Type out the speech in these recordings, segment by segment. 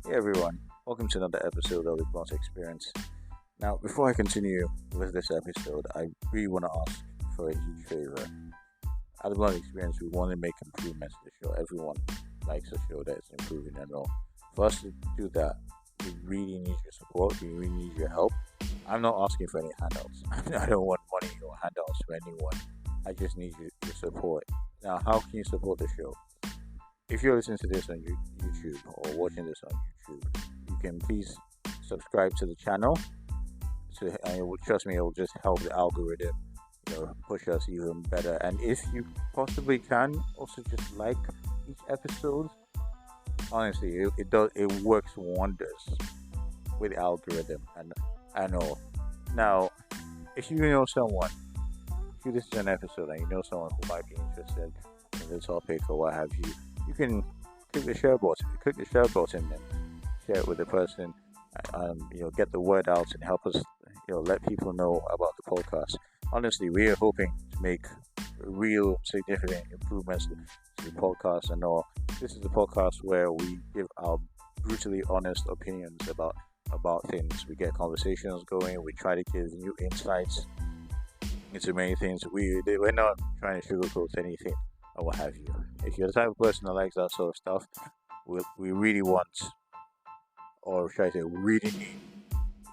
Hey everyone, welcome to another episode of the Plot Experience. Now, before I continue with this episode, I really want to ask for a huge favor. At the Plot Experience, we want to make improvements to the show. Everyone likes a show that is improving and all. For us to do that, we really need your support. We really need your help. I'm not asking for any handouts. I don't want money or handouts from anyone. I just need your support. Now, how can you support the show? If you're listening to this on YouTube or watching this on YouTube, you can please subscribe to the channel. And trust me, it will just help the algorithm, push us even better. And if you possibly can, also just like each episode. Honestly, it works wonders with the algorithm, and I know. Now, if you know someone, if this is an episode and you know someone who might be interested in the topic or what have you, you can click the share button. Click the share button and share it with the person. Get the word out and help us. Let people know about the podcast. Honestly, we are hoping to make real significant improvements to the podcast and all. This is the podcast where we give our brutally honest opinions about things. We get conversations going. We try to give new insights into many things. We're not trying to sugarcoat anything or what have you. If you're the type of person that likes that sort of stuff, we really want, or should I say, really need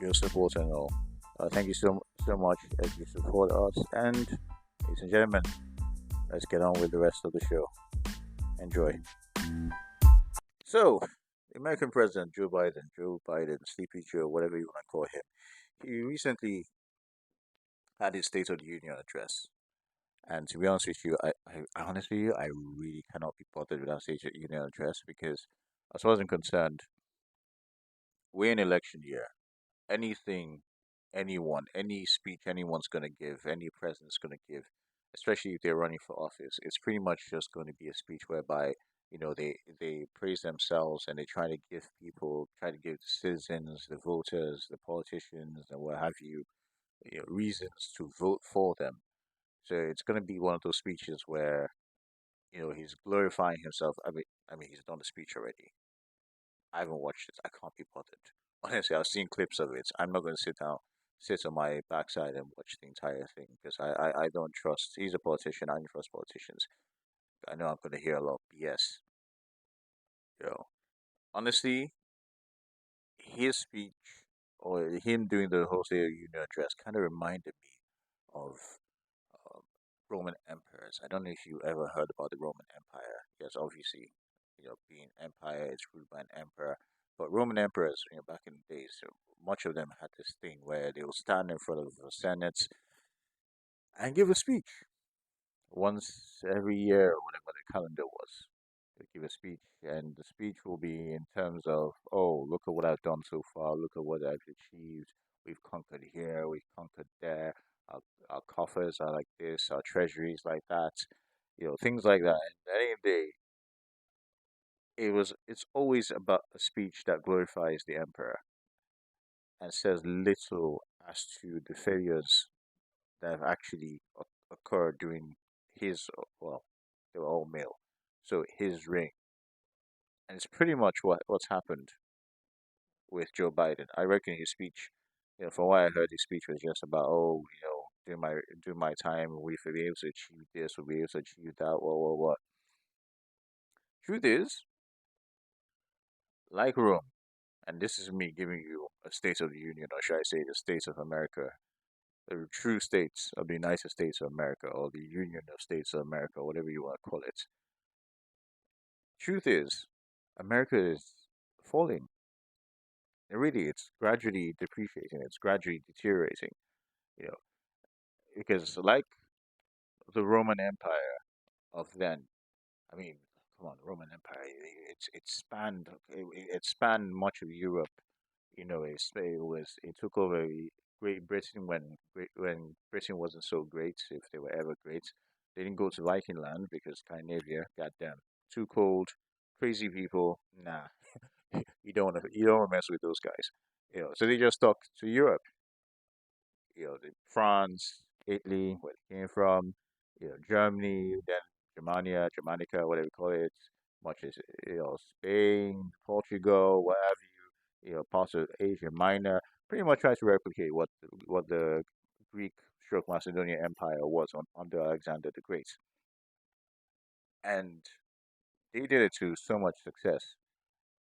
your support and all. Thank you so much as you support us. And ladies and gentlemen, let's get on with the rest of the show. Enjoy. So, the American President Joe Biden, Sleepy Joe, whatever you want to call him, he recently had his State of the Union address. And to be honest with you, I honestly, I really cannot be bothered with that State of the Union address because, as far as I'm concerned, we're in election year. Anything, anyone, any speech anyone's going to give, any president's going to give, especially if they're running for office, it's pretty much just going to be a speech whereby they praise themselves and they try to give the citizens, the voters, the politicians, and what have you, reasons to vote for them. So it's going to be one of those speeches where he's glorifying himself. I mean, he's done the speech already. I haven't watched it. I can't be bothered. Honestly, I've seen clips of it. I'm not going to sit on my backside and watch the entire thing because I don't trust. He's a politician. I don't trust politicians. I know I'm going to hear a lot of BS. You know, honestly, his speech or him doing the whole State of the Union address kind of reminded me of um, Roman emperors. I don't know if you ever heard about the Roman Empire. Yes, obviously, being empire, it's ruled by an emperor. But Roman emperors, back in the days, so much of them had this thing where they will stand in front of the Senate and give a speech once every year, or whatever the calendar was. They give a speech, and the speech will be in terms of, oh, look at what I've done so far. Look at what I've achieved. We've conquered here. We've conquered there. Our, our coffers are like this. Our treasuries like that. Things like that. And at the end of the day, it's always about a speech that glorifies the emperor and says little as to the failures that have actually occurred during his, well, they were all male, so his reign. And it's pretty much what's happened with Joe Biden. I reckon his speech, from what I heard, his speech was just about, oh, do my time, we'll be able to achieve this, we'll be able to achieve that, what. Truth is, like Rome, and this is me giving you a State of the Union, or should I say the States of America, the true states of the United States of America, or the Union of States of America, whatever you want to call it. Truth is, America is falling. And really, it's gradually depreciating. It's gradually deteriorating. You know, because like the Roman Empire of then, I mean, come on, the Roman Empire. It spanned much of Europe. It took over Great Britain when Britain wasn't so great, if they were ever great. They didn't go to Viking land because Scandinavia, goddamn, too cold, crazy people. Nah, you don't want to mess with those guys. So they just stuck to Europe. France, Italy, where it came from. Germany, then Germania, Germanica, whatever you call it. much as Spain, Portugal, what have you, parts of Asia Minor, pretty much tries to replicate what the Greek stroke Macedonian Empire was under Alexander the Great, and they did it to so much success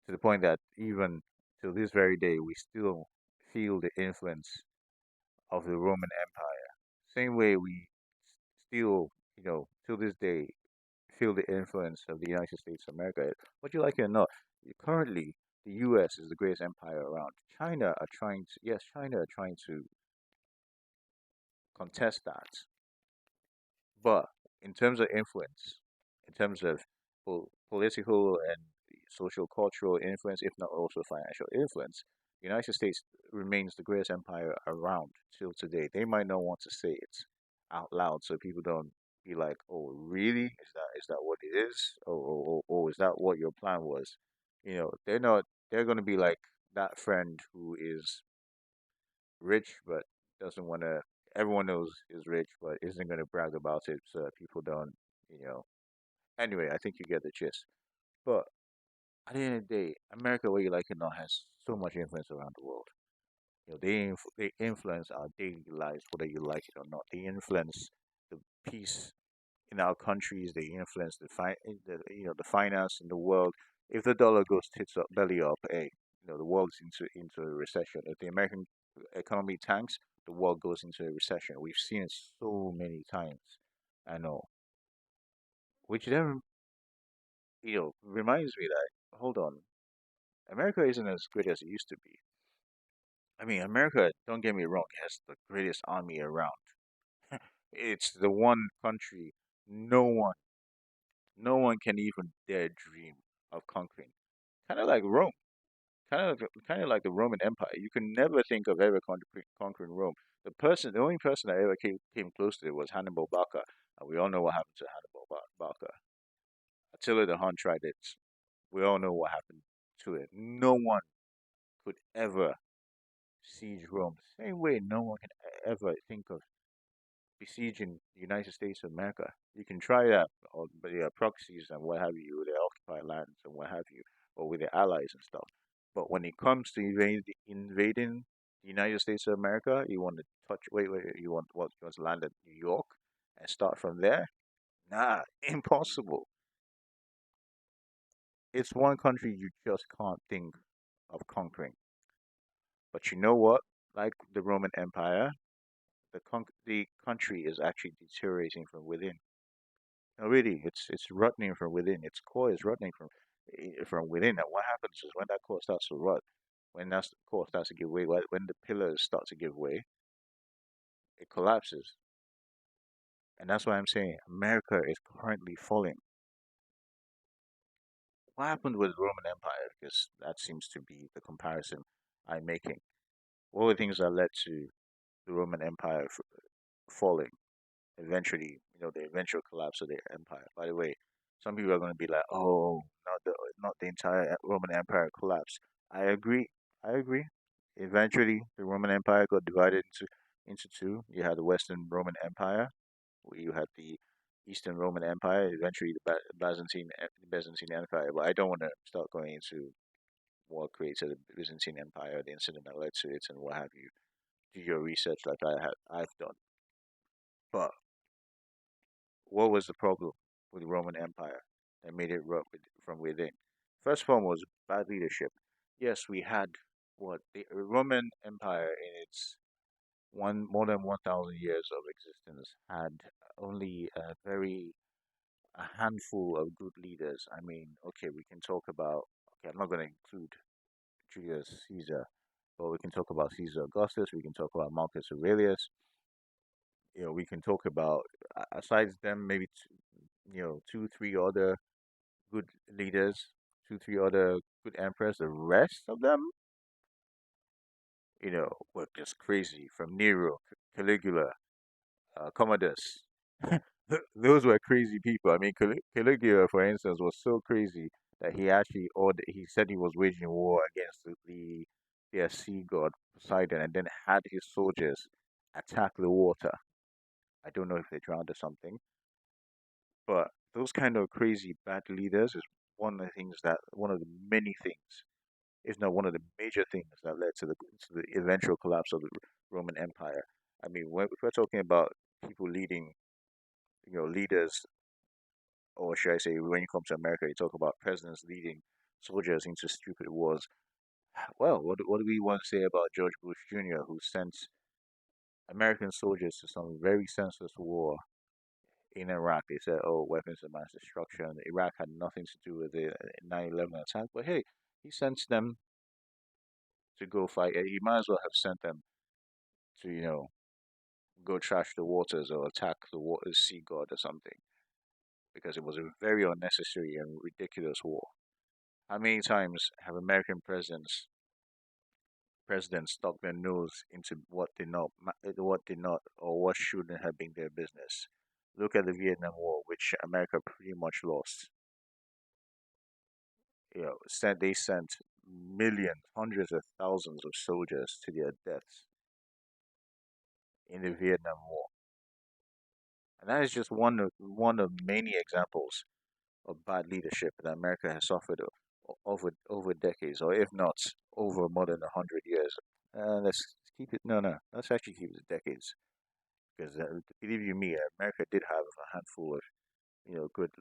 to the point that even to this very day we still feel the influence of the Roman Empire. Same way we still, to this day, feel the influence of the United States of America. What you like it or not, currently the U.S. is the greatest empire around. China are trying to contest that, but in terms of influence, in terms of political and social cultural influence, if not also financial influence, the United States remains the greatest empire around till today. They might not want to say it out loud, so people don't be like, "Oh, really? Is that what it is? Oh, is that what your plan was?" They're not. They're going to be like that friend who is rich but doesn't want to. Everyone knows is rich but isn't going to brag about it, so that people don't. You know. Anyway, I think you get the gist. But at the end of the day, America, whether you like it or not, has so much influence around the world. They influence our daily lives, whether you like it or not. They influence the peace in our countries. They influence the finance in the world. If the dollar goes tits up, belly up, hey, the world's into a recession. If the American economy tanks, the world goes into a recession. We've seen it so many times. I know, which then reminds me that hold on, America isn't as good as it used to be. I mean, America, don't get me wrong, has the greatest army around. It's the one country no one, no one can even dare dream of conquering. Kind of like Rome, kind of like the Roman Empire. You can never think of ever conquering Rome. The only person that ever came close to it was Hannibal Barca, and we all know what happened to Hannibal Barca. Attila the Hun tried it. We all know what happened to it. No one could ever siege Rome. Same way, no one can ever think of besieging the United States of America. You can try that, or but yeah, proxies and what have you, they occupy lands and what have you, or with their allies and stuff. But when it comes to invading the United States of America, you want to touch. Wait. You want to land at New York and start from there? Nah, impossible. It's one country you just can't think of conquering. But you know what? Like the Roman Empire, the country is actually deteriorating from within. No, really, it's rotting from within. Its core is rotting from within. And what happens is when that core starts to rot, when that core starts to give way, when the pillars start to give way, it collapses. And that's why I'm saying America is currently falling. What happened with the Roman Empire? Because that seems to be the comparison I'm making. What were things that led to the Roman Empire falling? Eventually, the eventual collapse of the empire. By the way, some people are going to be like, "Oh, not the entire Roman Empire collapsed." I agree. I agree. Eventually, the Roman Empire got divided into two. You had the Western Roman Empire, where you had the Eastern Roman Empire. Eventually, the Byzantine Empire. But I don't want to start going into what created the Byzantine Empire, the incident that led to it, and what have you. Do your research like I've done. But what was the problem with the Roman Empire that made it rot from within? First form was bad leadership. Yes, we had what the Roman Empire in its one more than 1,000 years of existence had only a handful of good leaders. I mean, okay, we can talk about. Okay, I'm not going to include Julius Caesar, but we can talk about Caesar Augustus. We can talk about Marcus Aurelius. We can talk about aside them maybe two, three other good leaders, two, three other good emperors. The rest of them, were just crazy. From Nero, Caligula, Commodus. Those were crazy people. I mean, Caligula, for instance, was so crazy that he actually ordered. He said he was waging war against their sea god Poseidon, and then had his soldiers attack the water. I don't know if they drowned or something, but those kind of crazy bad leaders is one of the many things, if not one of the major things that led to the eventual collapse of the Roman Empire. I mean, if we're talking about people leading, leaders, or should I say, when you come to America, you talk about presidents leading soldiers into stupid wars. Well, what do we want to say about George Bush Jr., who sent American soldiers to some very senseless war in Iraq? They said, oh, weapons of mass destruction. Iraq had nothing to do with the 9/11 attack, but hey, he sent them to go fight. He might as well have sent them to, go trash the waters or attack the water sea god or something, because it was a very unnecessary and ridiculous war. How many times have American presidents stuck their nose into what did not, or what shouldn't have been their business? Look at the Vietnam War, which America pretty much lost. They sent millions, hundreds of thousands of soldiers to their deaths in the Vietnam War, and that is just one of many examples of bad leadership that America has suffered over decades, or if not over more than 100 years. Let's keep it. No, no. Let's actually keep it decades, because believe you me, America did have a handful of good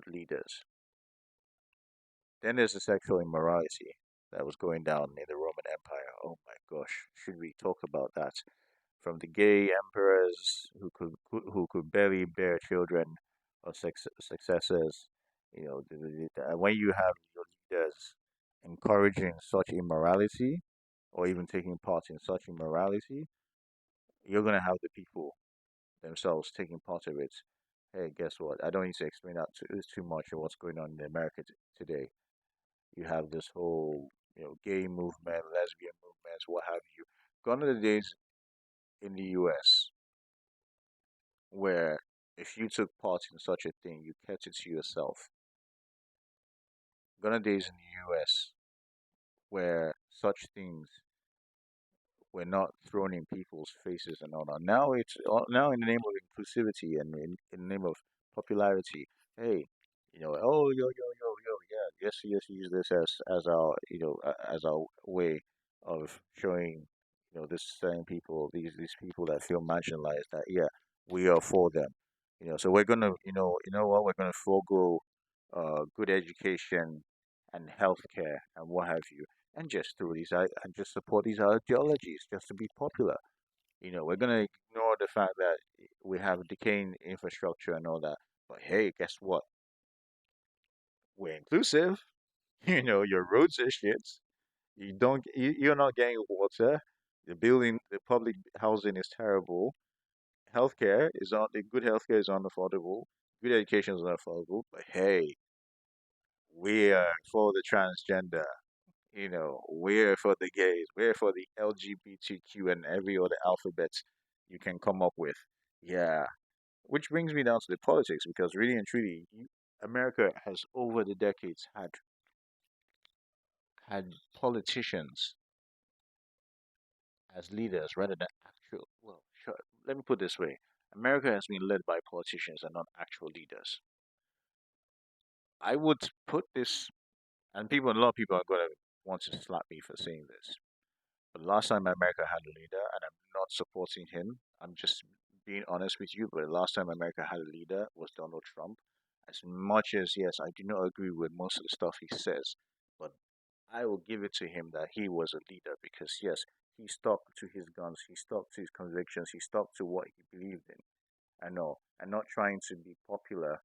leaders. Then there's the sexual immorality that was going down in the Roman Empire. Oh my gosh, should we talk about that? From the gay emperors who could barely bear children or successors, when you have your leaders encouraging such immorality or even taking part in such immorality, you're gonna have the people themselves taking part of it. Hey, guess what? I don't need to explain that too much of what's going on in America today. You have this whole, gay movement, lesbian movements, what have you. Gone are the days in the U.S. where if you took part in such a thing, you kept it to yourself. Gone are days in the U.S. where such things were not thrown in people's faces and all that. Now in the name of inclusivity and in the name of popularity. Hey, oh yeah, yes, use this as our as our way of showing this certain people, these people that feel marginalized, that yeah, we are for them. So we're gonna what, we're gonna forego good education and healthcare and what have you, and just through these and just support these ideologies just to be popular. We're gonna ignore the fact that we have decaying infrastructure and all that. But hey, guess what? We're inclusive. Your roads are shit. You're not getting water. The public housing is terrible. The good healthcare is unaffordable. Good education is unaffordable. But hey, we are for the transgender. We're for the gays, we're for the LGBTQ and every other alphabet you can come up with. Yeah. Which brings me down to the politics, because really and truly, America has over the decades had politicians as leaders rather than actual. Well, sure, let me put it this way: America has been led by politicians and not actual leaders. I would put this, and a lot of people are going to want to slap me for saying this. But last time America had a leader, and I'm not supporting him, I'm just being honest with you, but last time America had a leader was Donald Trump. As much as, yes, I do not agree with most of the stuff he says, but I will give it to him that he was a leader because, yes, he stuck to his guns, he stuck to his convictions, he stuck to what he believed in. I know, and not trying to be popular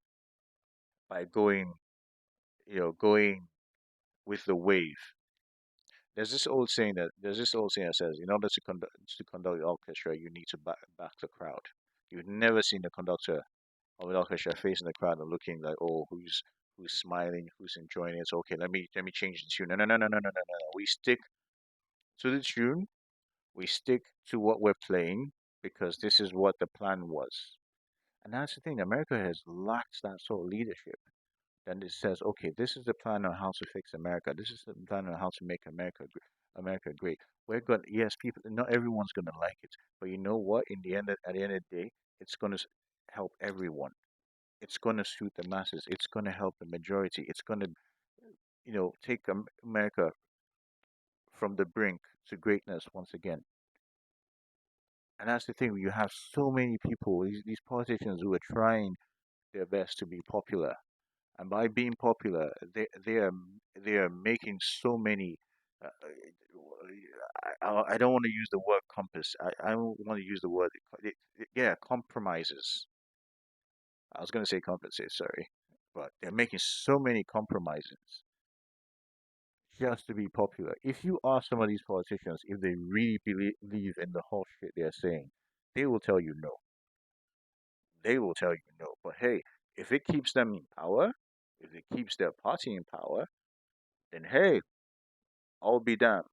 by going with the wave. There's this old saying that says, in order to conduct the orchestra, you need to back the crowd. You've never seen the conductor of an orchestra facing the crowd and looking like, oh, who's smiling, who's enjoying it. So, okay, let me change the tune. No, no, no, no, no, no, no, no. We stick to the tune. We stick to what we're playing because this is what the plan was. And that's the thing. America has lacked that sort of leadership. Then it says, okay, this is the plan on how to fix America. This is the plan on how to make America great. We're going yes, people, not everyone's gonna like it, but you know what? At the end of the day, it's gonna help everyone. It's gonna suit the masses. It's gonna help the majority. It's gonna take America from the brink to greatness once again. And that's the thing. You have so many people, these politicians who are trying their best to be popular, and by being popular, they are making so many. Uh, I don't want to use the word compass. I don't want to use the word. Yeah, compromises. I was going to say compensate. Sorry, but they're making so many compromises just to be popular. If you ask some of these politicians if they really believe in the whole shit they're saying, they will tell you no. They will tell you no. But hey, if it keeps them in power, if it keeps their party in power, then hey, I'll be damned.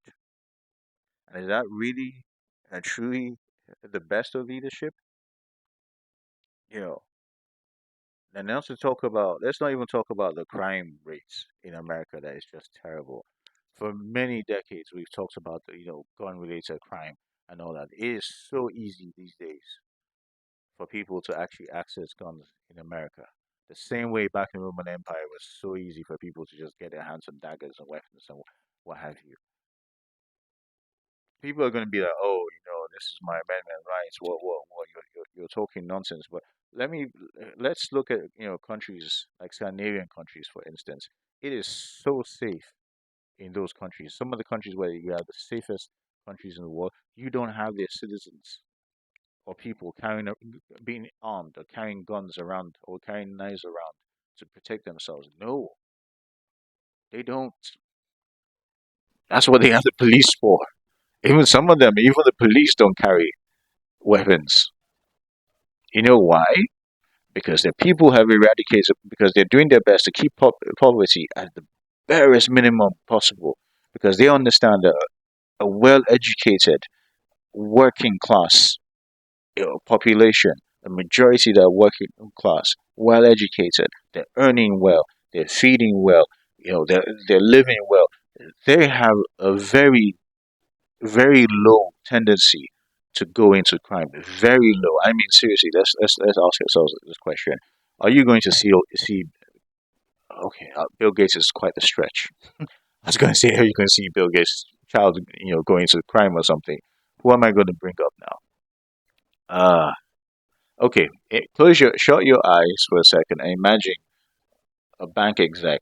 And is that really and truly the best of leadership? You know, and now to talk about, let's not even talk about the crime rates in America that is just terrible. For many decades, we've talked about the, gun-related crime and all that. It is so easy these days for people to actually access guns in America. The same way back in the Roman Empire was so easy for people to just get their hands on daggers and weapons and what have you. People are going to be like, oh, this is my amendment rights. What, you're talking nonsense. But let's look at, countries like Scandinavian countries, for instance. It is so safe in those countries. Some of the countries where you have the safest countries in the world, you don't have their citizens or people being armed or carrying guns around or carrying knives around to protect themselves. No, they don't. That's what they have the police for. Even some of them, even the police don't carry weapons. You know why? Because the people have eradicated, because they're doing their best to keep poverty at the barest minimum possible, because they understand that a well-educated working class population, a majority that are working class, well-educated, they're earning well, they're feeding well, they're living well. They have a very very low tendency to go into crime. Very low. I mean, seriously, let's ask ourselves this question: are you going to see? Okay, Bill Gates is quite a stretch. I was going to say, are you going to see Bill Gates' child, going into crime or something? Who am I going to bring up now? Okay. Shut your eyes for a second and imagine a bank exec,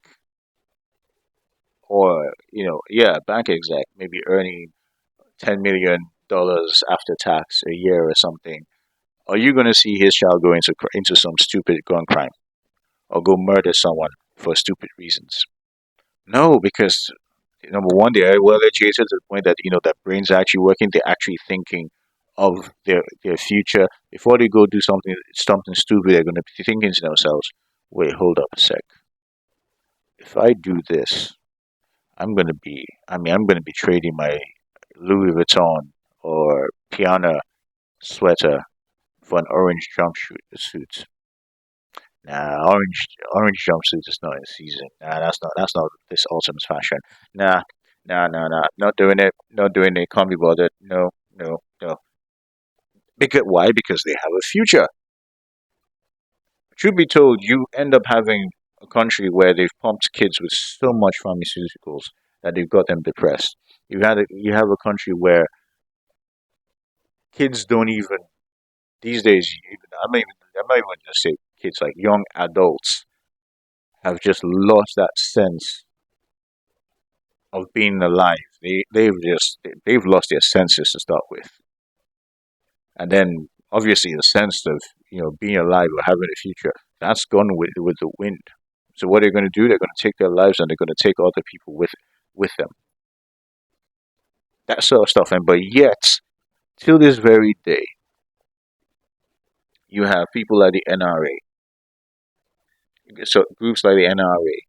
or yeah, a bank exec, maybe earning $10 million after tax a year or something. Are you going to see his child go into some stupid gun crime or go murder someone for stupid reasons? No, because number one, they are well educated to the point that that brains are actually working. They're actually thinking of their future before they go do something stupid. They're going to be thinking to themselves, "Wait, hold up a sec. If I do this, I'm going to be trading my Louis Vuitton or Piana sweater for an orange jumpsuit. Nah, orange jumpsuit is not in season. Nah, that's not this autumn's fashion. Nah, nah, not doing it. Not doing it. Can't be bothered. No, no, no. Because why? Because they have a future. Truth be told, you end up having a country where they've pumped kids with so much pharmaceuticals that they've got them depressed. You have a country where kids don't even these days. I'm not even gonna say kids, like young adults have just lost that sense of being alive. They've lost their senses to start with, and then obviously the sense of being alive or having a future, that's gone with the wind. So what they're going to do? They're going to take their lives and they're going to take other people with them. That sort of stuff. And but yet, till this very day, you have people like the NRA, so groups like the NRA,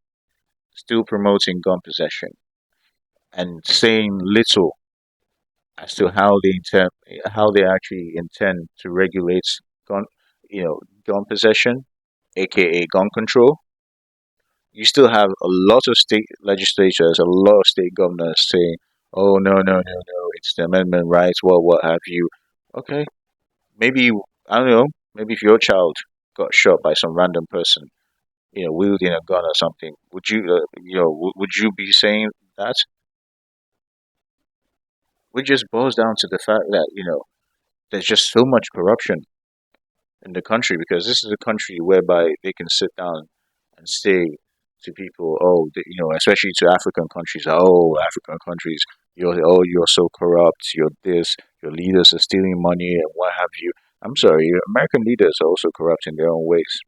still promoting gun possession and saying little as to how they actually intend to regulate gun, gun possession, aka gun control. You still have a lot of state legislatures, a lot of state governors saying, "Oh no, it's the amendment rights, what have you." Okay, maybe I don't know. Maybe if your child got shot by some random person, wielding a gun or something, would you be saying that? It just boils down to the fact that there's just so much corruption in the country because this is a country whereby they can sit down and say to people, oh, especially to African countries, oh, African countries, you're so corrupt, you're this, your leaders are stealing money and what have you. I'm sorry, American leaders are also corrupt in their own ways.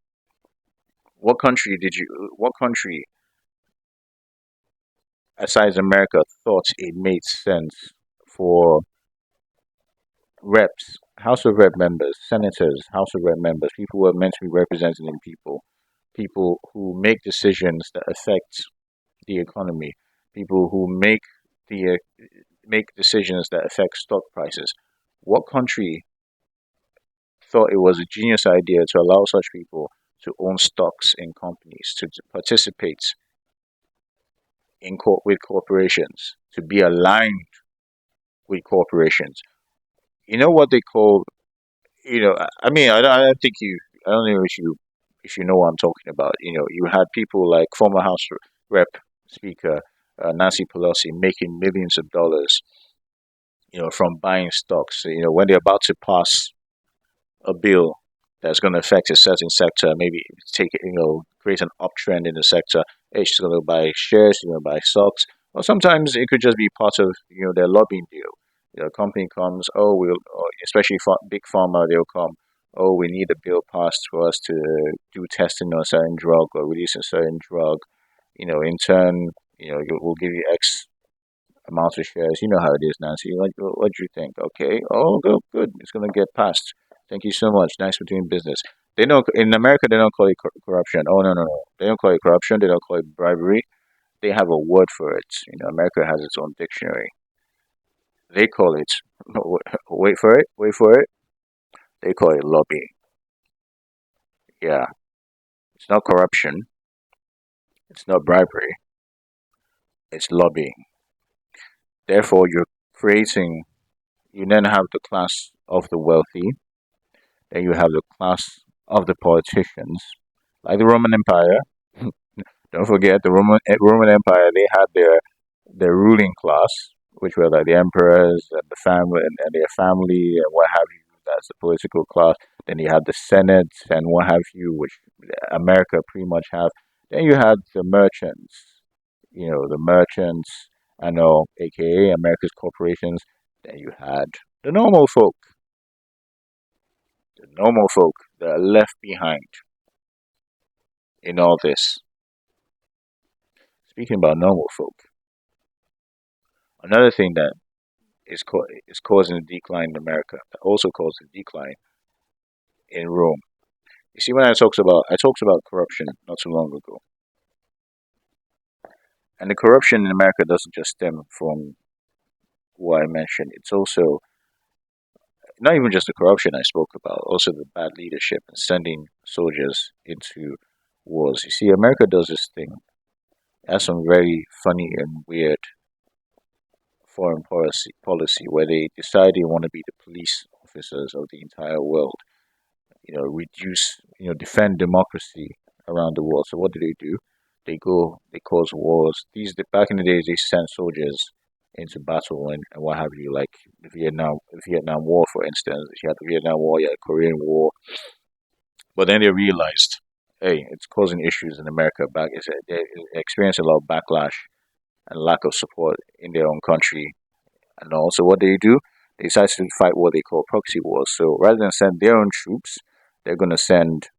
What country besides America thought it made sense for reps, House of Rep members, senators, House of Rep members, people who are meant to be representing people, people who make decisions that affect the economy, people who the make decisions that affect stock prices. What country thought it was a genius idea to allow such people to own stocks in companies, to participate with corporations, to be aligned with corporations? You know what they call I mean, I don't think I don't know if you know what I'm talking about. You had people like former House Rep Speaker Nancy Pelosi making millions of dollars, from buying stocks. When they're about to pass a bill that's going to affect a certain sector, maybe create an uptrend in the sector. Hey, she's going to buy shares, she's going to buy stocks, or sometimes it could just be part of their lobbying deal. A company comes, oh, especially big pharma, they'll come. Oh, we need a bill passed for us to do testing on a certain drug or release a certain drug. In turn, we'll give you X amount of shares. You know how it is, Nancy. What do you think? Okay. Oh, good, good. It's gonna get passed. Thank you so much. Nice for doing business. They don't in America. They don't call it corruption. Oh no, no, no. They don't call it corruption. They don't call it bribery. They have a word for it. America has its own dictionary. They call it. Wait for it. Wait for it. They call it lobbying. Yeah, it's not corruption. It's not bribery. It's lobbying. Therefore, you're creating. You then have the class of the wealthy. Then you have the class of the politicians, like the Roman Empire. Don't forget the Roman Empire. They had their ruling class, which were like the emperors and the family and their family and what have you. That's the political class. Then you had the Senate and what have you, which America pretty much have. Then you had the merchants. The merchants. I know, aka America's corporations. Then you had the normal folk, that are left behind in all this. Speaking about normal folk, another thing that is causing a decline in America, that also caused a decline in Rome. You see, when I talked about corruption not too long ago, and the corruption in America doesn't just stem from what I mentioned. It's also not even just the corruption I spoke about, also the bad leadership and sending soldiers into wars. You see, America does this thing. It has some very funny and weird foreign policy where they decide they want to be the police officers of the entire world. Defend democracy around the world. So what do? They cause wars. Back in the days, they sent soldiers into battle and what have you, like the Vietnam War, for instance. You had the Vietnam War, you had the Korean War, but then they realized, hey, it's causing issues in America. They experienced a lot of backlash and lack of support in their own country. And also, what do? They decide to fight what they call proxy wars. So rather than send their own troops, they're going to send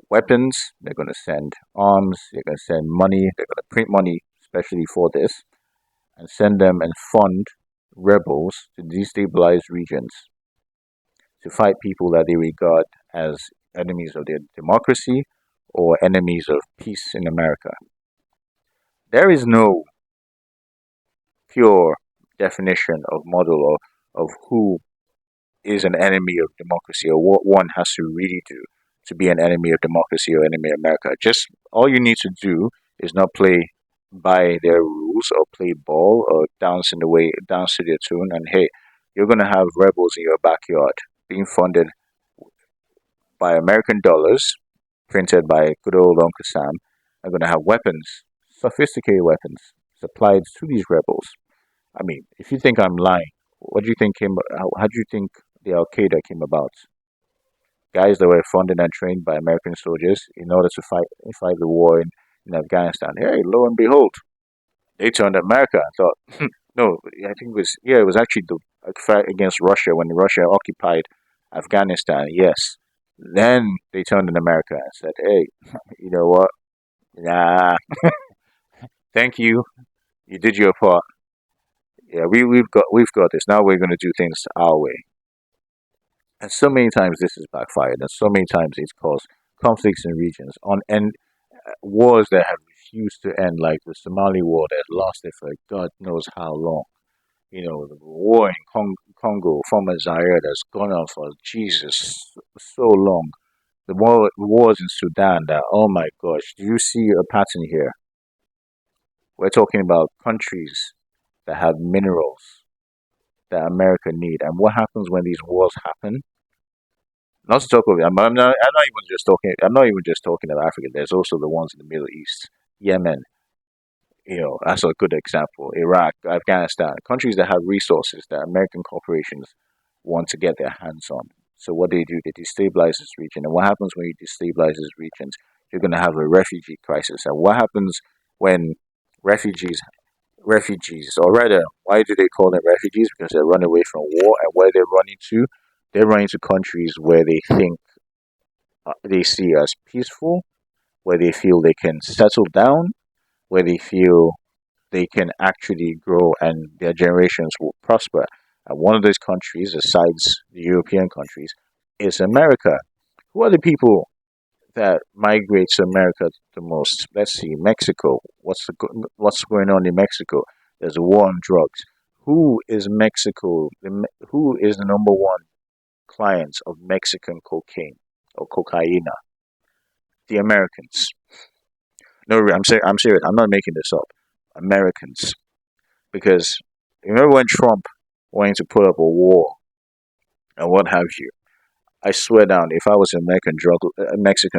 weapons, they're going to send arms, they're going to send money, they're going to print money, especially for this, and send them and fund rebels to destabilize regions, to fight people that they regard as enemies of their democracy or enemies of peace in America. There is no pure definition of model of who is an enemy of democracy or what one has to really do to be an enemy of democracy or enemy of America. Just all you need to do is not play by their rules or play ball or dance to their tune. And hey, you're gonna have rebels in your backyard being funded by American dollars, printed by good old Uncle Sam, are going to have weapons, sophisticated weapons, supplied to these rebels. I mean, if you think I'm lying, what do you think came? How do you think the Al Qaeda came about? Guys that were funded and trained by American soldiers in order to fight the war in Afghanistan. Hey, lo and behold, they turned America. I thought, no, I think it was actually the fight against Russia when Russia occupied Afghanistan. Yes, then they turned in America and said, hey, you know what? Nah, thank you. You did your part. Yeah, we've got this. Now we're going to do things our way. And so many times this has backfired, and so many times it's caused conflicts in regions on and wars that have refused to end, like the Somali war that lasted for God knows how long. You know, the war in Congo, former Zaire, that's gone on for Jesus so long. The wars in Sudan that, oh my gosh, do you see a pattern here? We're talking about countries that have minerals that America need. And what happens when these wars happen? Not to talk about, I'm not even just talking. I'm not even just talking of Africa. There's also the ones in the Middle East, Yemen. You know, that's a good example. Iraq, Afghanistan, countries that have resources that American corporations want to get their hands on. So what they do, they destabilize this region. And what happens when you destabilize these regions? You're going to have a refugee crisis. And what happens when refugees, or rather, why do they call them refugees? Because they run away from war, and where they're running to, they're running to countries where they think they see as peaceful, where they feel they can settle down, where they feel they can actually grow and their generations will prosper. And one of those countries, besides the European countries, is America. Who are the people that migrate to America the most? Let's see, Mexico. What's going on in Mexico? There's a war on drugs. Who is Mexico? Who is the number one client of Mexican cocaine or cocaine? The Americans. No, I'm serious. I'm not making this up. Americans, because remember when Trump wanted to put up a wall and what have you? I swear down, if I was a Mexican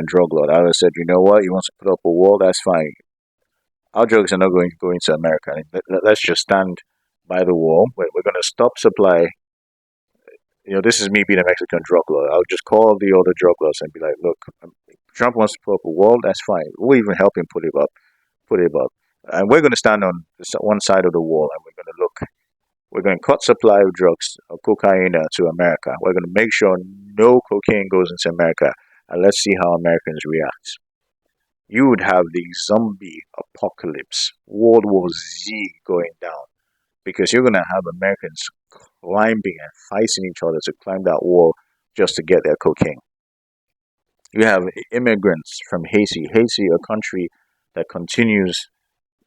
drug lord, I would have said, you know what, you want to put up a wall, that's fine. Our drugs are not going to go into America. Let's just stand by the wall. We're going to stop supply. You know, this is me being a Mexican drug lord. I'll just call the other drug lords and be like, look, Trump wants to put up a wall, that's fine. We'll even help him put it up. And we're going to stand on one side of the wall and we're going to look. We're going to cut supply of drugs, of cocaine to America. We're going to make sure no cocaine goes into America. And let's see how Americans react. You would have the zombie apocalypse, World War Z going down. Because you're going to have Americans climbing and fighting each other to climb that wall just to get their cocaine. You have immigrants from Haiti. Haiti, a country that continues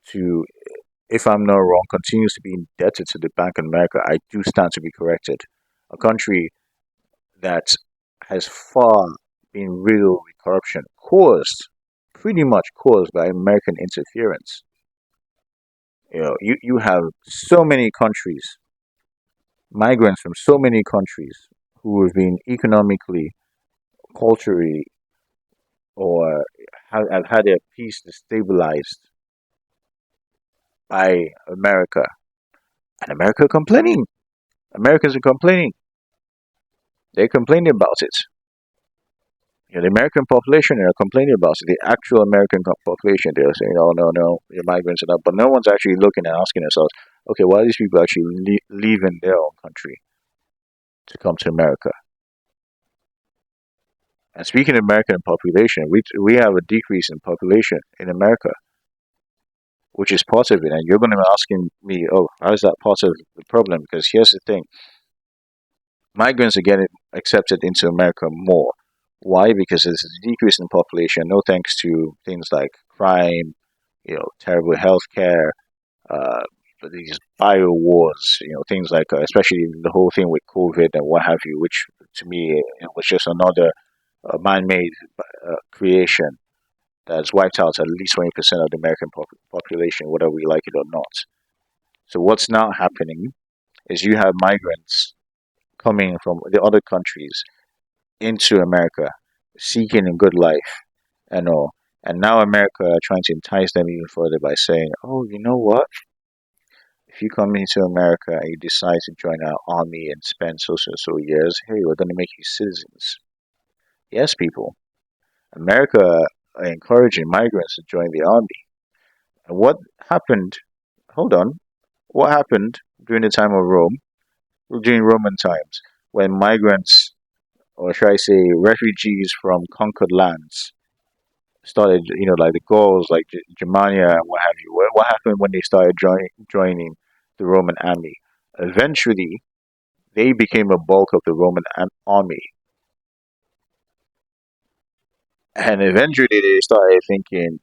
to, if I'm not wrong, continues to be indebted to the Bank of America. I do stand to be corrected. A country that has far been riddled with corruption, pretty much caused by American interference. You know, you have so many countries, migrants from so many countries who have been economically, culturally, or have had their peace destabilized by America. And America complaining. Americans are complaining. They're complaining about it. You know, the American population are complaining about it. The actual American population, they're saying, "Oh no, you're migrants and that." But no one's actually looking and asking themselves, "Okay, why are these people actually leaving their own country to come to America?" And speaking of American population, we have a decrease in population in America, which is part of it. And you're going to be asking me, "Oh, how is that part of the problem?" Because here's the thing: migrants are getting accepted into America more. Why? Because there's a decrease in population, no thanks to things like crime, you know, terrible healthcare, uh, these bio wars, you know, things like, especially the whole thing with COVID and what have you, which to me it was just another man-made creation that's wiped out at least 20% of the American population, whether we like it or not. So what's now happening is you have migrants coming from the other countries into America, seeking a good life, and all. And now America are trying to entice them even further by saying, "Oh, you know what? If you come into America and you decide to join our army and spend so years, hey, we're going to make you citizens." Yes, people. America are encouraging migrants to join the army. And what happened? Hold on. What happened during the time of Rome, during Roman times, when migrants, or should I say, refugees from conquered lands, started, like the Gauls, like Germania and what have you? What happened when they started joining the Roman army? Eventually, they became a bulk of the Roman army. And eventually they started thinking,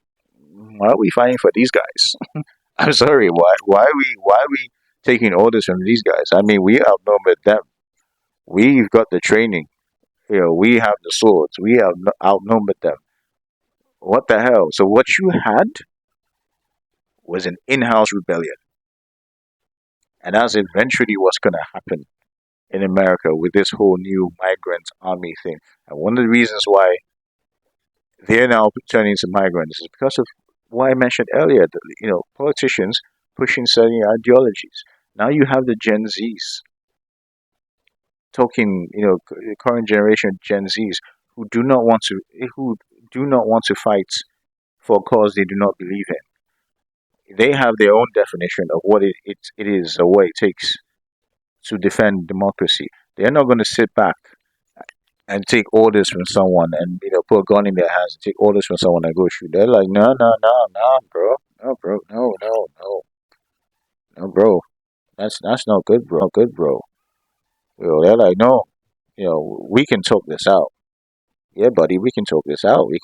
why are we fighting for these guys? I'm sorry, why are we taking orders from these guys? I mean, we outnumbered them. We've got the training. We have the swords. We have outnumbered them. What the hell? So what you had was an in-house rebellion, and that's eventually what's going to happen in America with this whole new migrant army thing. And one of the reasons why they're now turning to migrants is because of what I mentioned earlier. Politicians pushing certain ideologies. Now you have the Gen Zs talking, the current generation Gen Zs who do not want to who do not want to fight for a cause they do not believe in. They have their own definition of what it is or what it takes to defend democracy. They're not going to sit back and take orders from someone and put a gun in their hands and take orders from someone and go shoot. They're like, no, no, no, no, bro, no, bro, no, no, no, no, bro. That's not good, bro. They're like, no, we can talk this out. Yeah, buddy, we can talk this out. We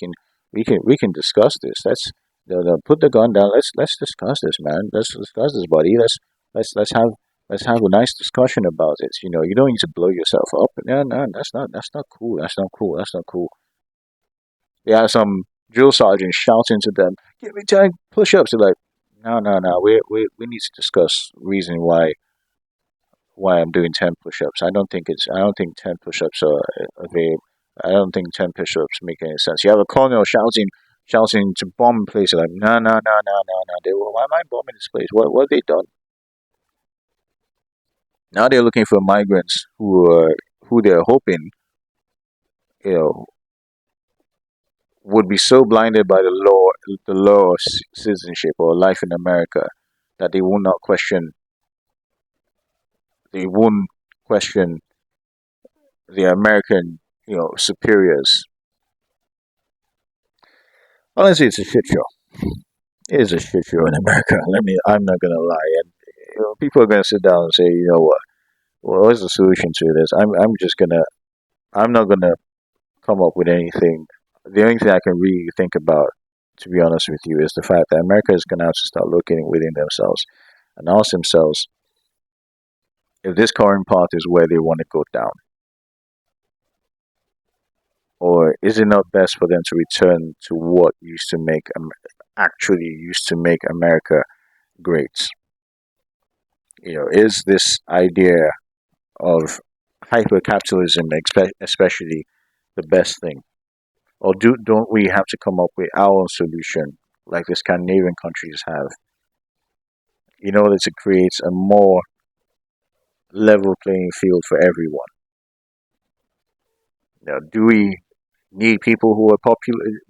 can discuss this. Put the gun down. Let's discuss this, man. Let's discuss this, buddy. Let's have a nice discussion about it. You don't need to blow yourself up. No, no, that's not cool. That's not cool. That's not cool. They have some drill sergeant shouting to them, "Give me 10 push-ups." They're like, "No, no, no. We need to discuss reason why I'm doing 10 push-ups. I don't think 10 push-ups are available. I don't think 10 push-ups make any sense." You have a colonel shouting to bomb places like, "No, no, no, no, no, no. Why am I bombing this place? What have they done?" Now they're looking for migrants who they're hoping, you know, would be so blinded by the law of citizenship or life in America that they won't question the American, superiors. Honestly, it's a shit show. It is a shit show in America. I'm not gonna lie. And people are gonna sit down and say, you know what? What's the solution to this? I'm not gonna come up with anything. The only thing I can really think about, to be honest with you, is the fact that America is gonna have to start looking within themselves and ask themselves if this current path is where they want to go down, or is it not best for them to return to what actually used to make America great? Is this idea of hyper capitalism, especially, the best thing, or don't we have to come up with our own solution, like the Scandinavian countries have, in order to create a more level playing field for everyone? Do we need people who are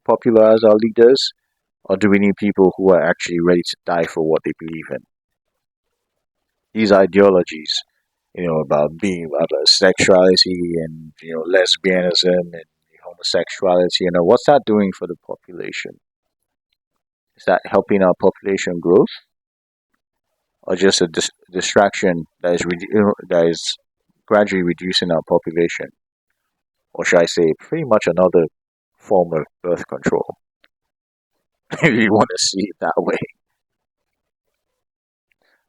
popular as our leaders, or do we need people who are actually ready to die for what they believe in? These ideologies, about sexuality and lesbianism and homosexuality, what's that doing for the population? Is that helping our population growth, or just a distraction that is gradually reducing our population, or should I say, pretty much another form of birth control? If you want to see it that way,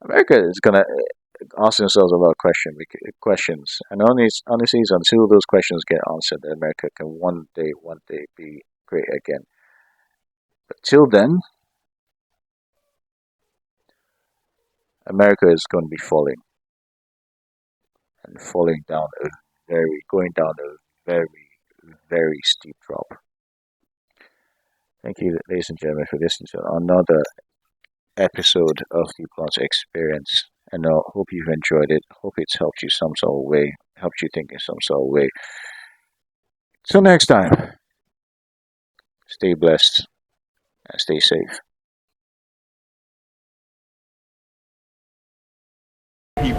America is gonna ask themselves a lot of questions, and honestly, it's until those questions get answered that America can one day be great again. But till then, America is going to be falling and going down a very, very steep drop. Thank you, ladies and gentlemen, for listening to another episode of the Plot Experience. And I hope you've enjoyed it. Hope it's helped you some sort of way, helped you think in some sort of way. Till next time, stay blessed and stay safe.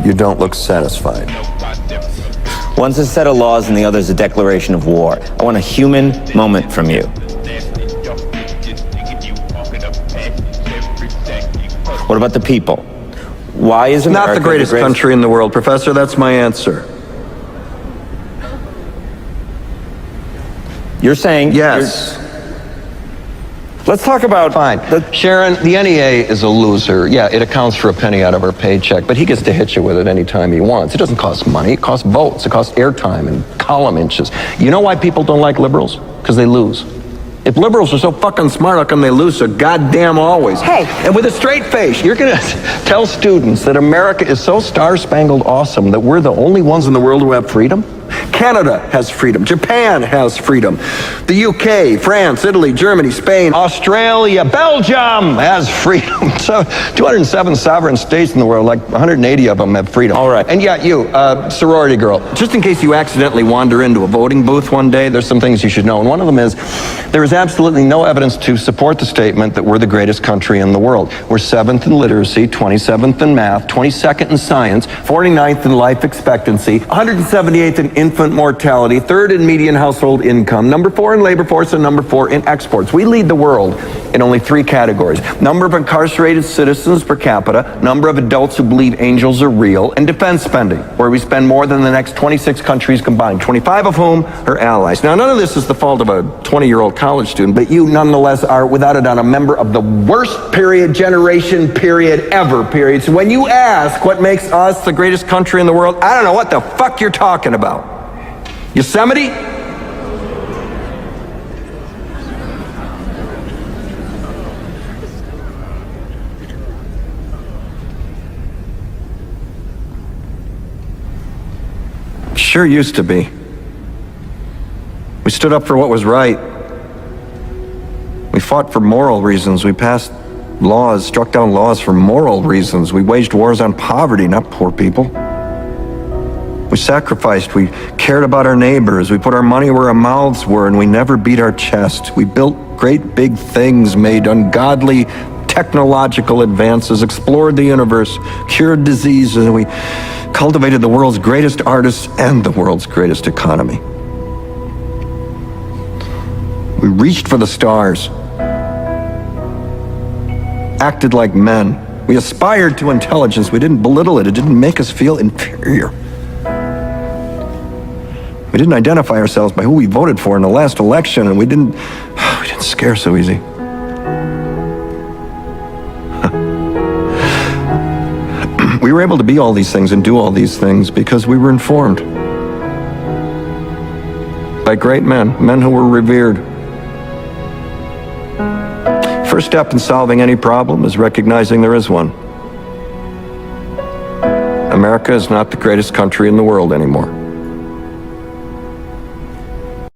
You don't look satisfied. One's a set of laws and the other's a declaration of war. I want a human moment from you. What about the people? Why is America Not the greatest country in the world, Professor. That's my answer. You're saying... Yes. Let's talk about... Fine. Sharon, the NEA is a loser. Yeah, it accounts for a penny out of our paycheck, but he gets to hit you with it anytime he wants. It doesn't cost money. It costs votes. It costs airtime and column inches. You know why people don't like liberals? Because they lose. If liberals are so fucking smart, how come they lose so goddamn always? Hey. And with a straight face, you're gonna tell students that America is so star-spangled awesome that we're the only ones in the world who have freedom? Canada has freedom. Japan has freedom. The UK, France, Italy, Germany, Spain, Australia, Belgium has freedom. So 207 sovereign states in the world, like 180 of them have freedom. All right. And yeah, you, sorority girl, just in case you accidentally wander into a voting booth one day, there's some things you should know. And one of them is, there is absolutely no evidence to support the statement that we're the greatest country in the world. We're 7th in literacy, 27th in math, 22nd in science, 49th in life expectancy, 178th in infant mortality, 3rd in median household income, number 4 in labor force, and number 4 in exports. We lead the world in only 3 categories: number of incarcerated citizens per capita, number of adults who believe angels are real, and defense spending, where we spend more than the next 26 countries combined, 25 of whom are allies. Now, none of this is the fault of a 20-year-old college student, but you nonetheless are, without a doubt, a member of the worst generation ever. So when you ask what makes us the greatest country in the world, I don't know what the fuck you're talking about. Yosemite? Sure used to be. We stood up for what was right. We fought for moral reasons. We passed laws, struck down laws for moral reasons. We waged wars on poverty, not poor people. We sacrificed, we cared about our neighbors, we put our money where our mouths were, and we never beat our chest. We built great big things, made ungodly technological advances, explored the universe, cured diseases, and we cultivated the world's greatest artists and the world's greatest economy. We reached for the stars, acted like men. We aspired to intelligence. We didn't belittle it. It didn't make us feel inferior. We didn't identify ourselves by who we voted for in the last election, and we didn't scare so easy. We were able to be all these things and do all these things because we were informed by great men who were revered. First step in solving any problem is recognizing there is one. America is not the greatest country in the world anymore.